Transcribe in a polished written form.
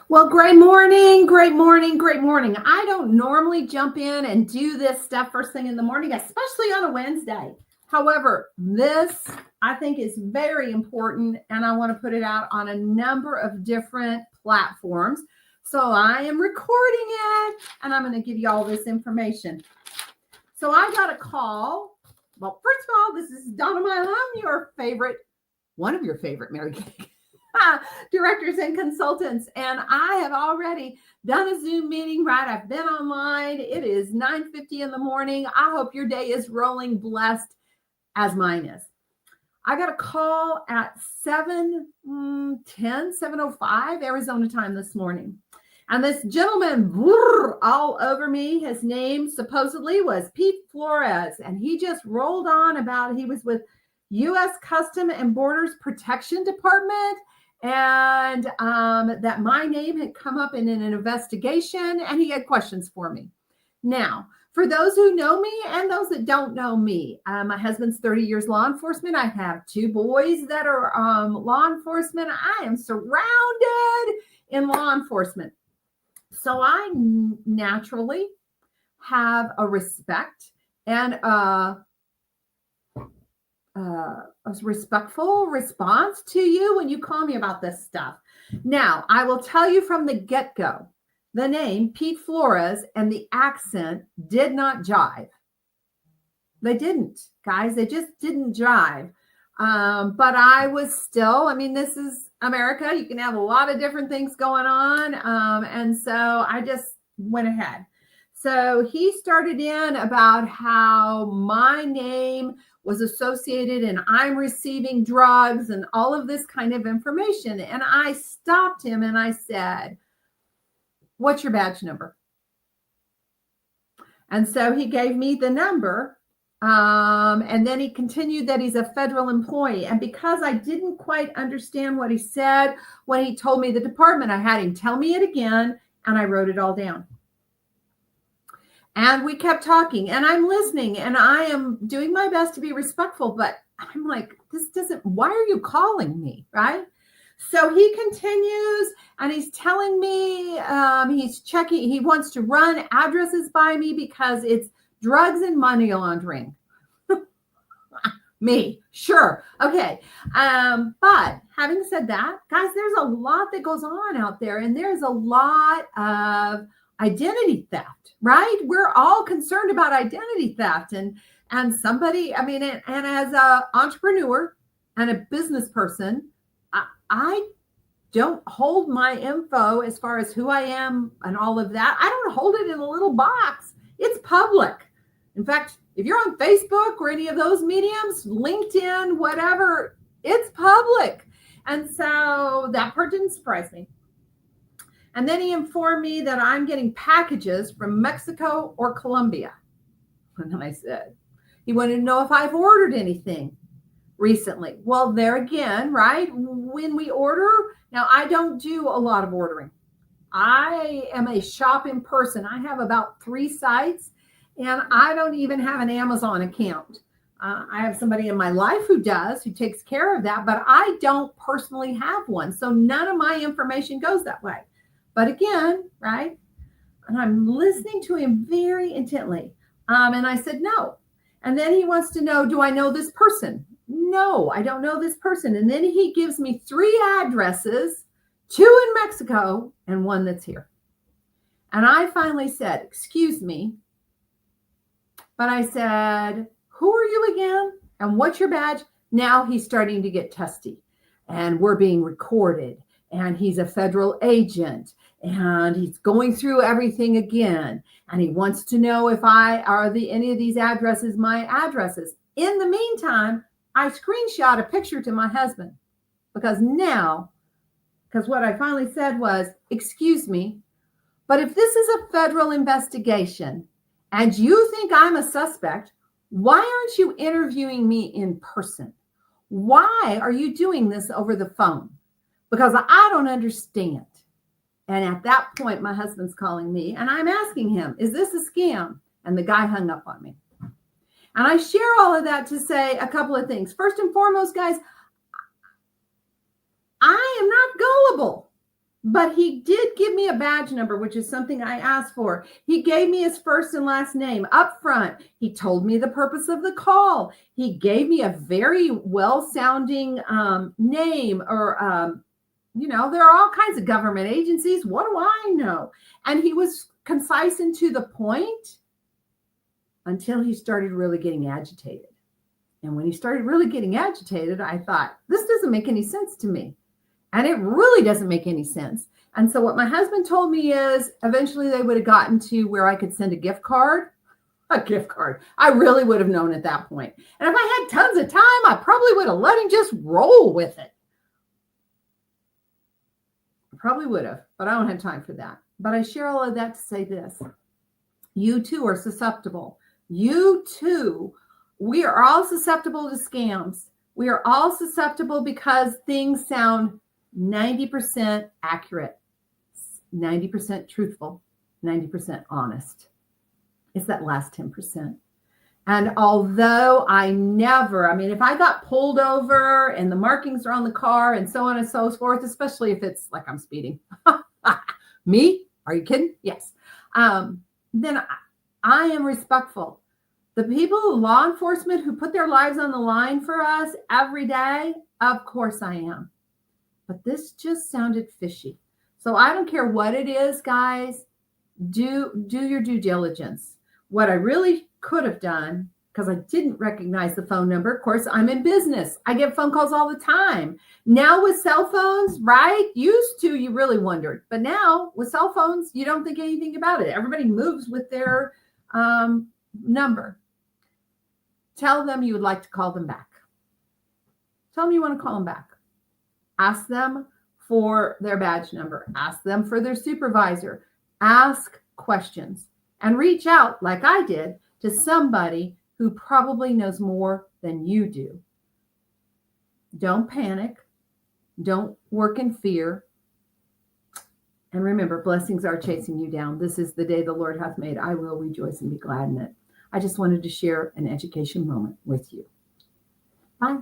Well, great morning, great morning, great morning. I don't normally jump in and do this stuff first thing in the morning, especially on a Wednesday. However, this I think is very important, and I want to put it out on a number of different platforms. So I am recording it, and I'm going to give you all this information. So I got a call. Well, first of all, this is Donna Mile. I'm your favorite, one of your favorite Mary Kay directors and consultants, and I have already done a Zoom meeting. Right, I've been online. It is 9:50 in the morning. I hope your day is rolling blessed as mine is. I got a call at 7:05 Arizona time this morning, and this gentleman all over me. His name supposedly was Pete Flores, and he just rolled on about he was with U.S. Custom and Borders Protection Department, and that my name had come up in an investigation, and he had questions for me. Now, for those who know me and those that don't know me, my husband's 30 years law enforcement. I have two boys that are law enforcement. I am surrounded in law enforcement. So I naturally have a respect and a respectful response to you when you call me about this stuff. Now, I will tell you from the get-go, the name Pete Flores and the accent did not jive. They didn't, guys. They just didn't jive. But I was still, this is America. You can have a lot of different things going on. And so I just went ahead. So he started in about how my name was associated and I'm receiving drugs and all of this kind of information. And I stopped him and I said, "What's your badge number?" And so he gave me the number. And then he continued that he's a federal employee. And because I didn't quite understand what he said, when he told me the department, I had him tell me it again, and I wrote it all down. And we kept talking, and I'm listening, and I am doing my best to be respectful, but I'm like, why are you calling me, right? So he continues, and he's telling me he's checking, he wants to run addresses by me because it's drugs and money laundering. Me, sure. Okay. But having said that, guys, there's a lot that goes on out there, and there's a lot of identity theft, right? We're all concerned about identity theft, and somebody, and as an entrepreneur and a business person, I don't hold my info as far as who I am and all of that. I don't hold it in a little box. It's public. In fact, if you're on Facebook or any of those mediums, LinkedIn, whatever, it's public. And so that part didn't surprise me. And then he informed me that I'm getting packages from Mexico or Colombia. And I said, he wanted to know if I've ordered anything recently. Well, there again, right? When we order, now I don't do a lot of ordering. I am a shopping person. I have about 3 sites, and I don't even have an Amazon account. I have somebody in my life who takes care of that, but I don't personally have one. So none of my information goes that way. But again, right? And I'm listening to him very intently. And I said, no. And then he wants to know, do I know this person? No, I don't know this person. And then he gives me 3 addresses, 2 in Mexico and 1 that's here. And I finally said, excuse me. But I said, who are you again? And what's your badge? Now he's starting to get testy, and we're being recorded, and he's a federal agent, and he's going through everything again. And he wants to know if any of these addresses my addresses. In the meantime, I screenshot a picture to my husband because what I finally said was, excuse me, but if this is a federal investigation and you think I'm a suspect, why aren't you interviewing me in person? Why are you doing this over the phone? Because I don't understand. And at that point, my husband's calling me and I'm asking him, is this a scam? And the guy hung up on me. And I share all of that to say a couple of things. First and foremost, guys, I am not gullible. But he did give me a badge number, which is something I asked for. He gave me his first and last name up front. He told me the purpose of the call. He gave me a very well-sounding name, or there are all kinds of government agencies. What do I know? And he was concise and to the point until he started really getting agitated. And when he started really getting agitated, I thought, this doesn't make any sense to me. And it really doesn't make any sense. And so what my husband told me is eventually they would have gotten to where I could send a gift card. A gift card. I really would have known at that point. And if I had tons of time, I probably would have let him just roll with it. I probably would have, but I don't have time for that. But I share all of that to say this. You too are susceptible. You too. We are all susceptible to scams. We are all susceptible because things sound 90% accurate, 90% truthful, 90% honest. It's that last 10%. And although if I got pulled over and the markings are on the car and so on and so forth, especially if it's like I'm speeding. Me? Are you kidding? Yes. Then I am respectful. The people, law enforcement, who put their lives on the line for us every day, of course I am. But this just sounded fishy. So I don't care what it is, guys. Do your due diligence. What I really could have done, because I didn't recognize the phone number. Of course, I'm in business. I get phone calls all the time. Now with cell phones, right? Used to, you really wondered. But now with cell phones, you don't think anything about it. Everybody moves with their number. Tell them you would like to call them back. Tell them you want to call them back. Ask them for their badge number. Ask them for their supervisor. Ask questions and reach out, like I did, to somebody who probably knows more than you do. Don't panic. Don't work in fear. And remember, blessings are chasing you down. This is the day the Lord hath made. I will rejoice and be glad in it. I just wanted to share an education moment with you. Bye.